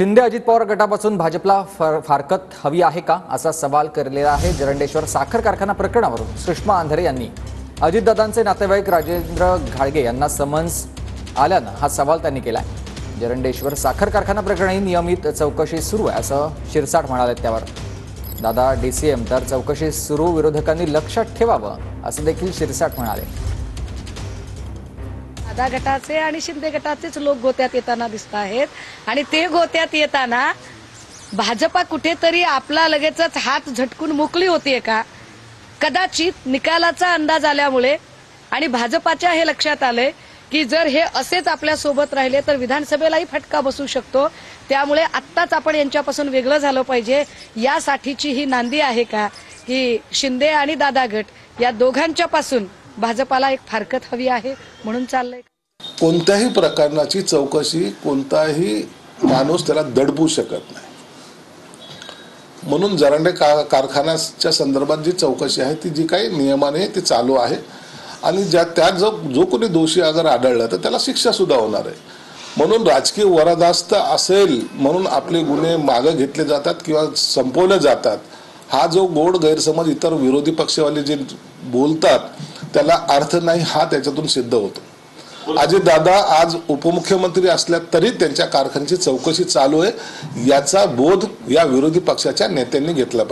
शिंदे अजित पवार गटापासून भाजपला फारकत हवी आहे का असा सवाल केलेला आहे जरंडेश्वर साखर कारखाना प्रकरणावरून सुषमा अंधारे यांनी अजितदादांचे नातेवाईक राजेंद्र घाळगे यांना समन्स आल्यानं हा सवाल त्यांनी केलाय। जरंडेश्वर साखर कारखाना प्रकरणी नियमित चौकशी सुरू आहे असं शिरसाट म्हणाले। त्यावर दादा डीसीएम तर चौकशी सुरू, विरोधकांनी लक्षात ठेवावं असं देखील शिरसाट म्हणाले। दादा गटाचे आणि शिंदे गटाचेच लोक गोत्यात येताना दिसत आहेत आणि ते गोत्यात येताना भाजपा कुठेतरी आपला लगेचच हात झटकून मोकळी होतीये का? कदाचित निकालाचा अंदाज आल्यामुळे आणि भाजपाच्या हे लक्षात आले की जर हे असेच आपल्या सोबत राहिले तर विधानसभेलाही फटका बसू शकतो, त्यामुळे आत्ताच आपण यांच्यापासून वेगळं झालं पाहिजे यासाठीची ही नांदी आहे का की शिंदे आणि दादा गट या दोघांच्या पासून भाजपाला एक फारकत हवी आहे म्हणून चाललंय। कोणत्याही प्रकरणाची चौकशी कोणताही माणूस त्याला दडपू शकत नाही, म्हणून जरांडे कारखान्याच्या संदर्भात जी चौकशी आहे ती जी काही नियमाने ती चालू आहे आणि त्यात जो कोणी दोषी अगर आढळला तर त्याला शिक्षा सुद्धा होणार आहे। म्हणून राजकीय वरदास्त असेल म्हणून आपले गुन्हे मागे घेतले जातात किंवा संपवले जातात, हा जो गोड गैरसमज इतर विरोधी पक्षवाले जे बोलतात त्याला अर्थ नाही, हा त्याच्यातून सिद्ध होतो। अजितदादा आज उपमुख्यमंत्री असल्या तरी त्यांच्या कारखान्याची चौकशी चालू आहे याचा बोध या विरोधी पक्षाच्या नेत्यांनी घेतला पाहिजे।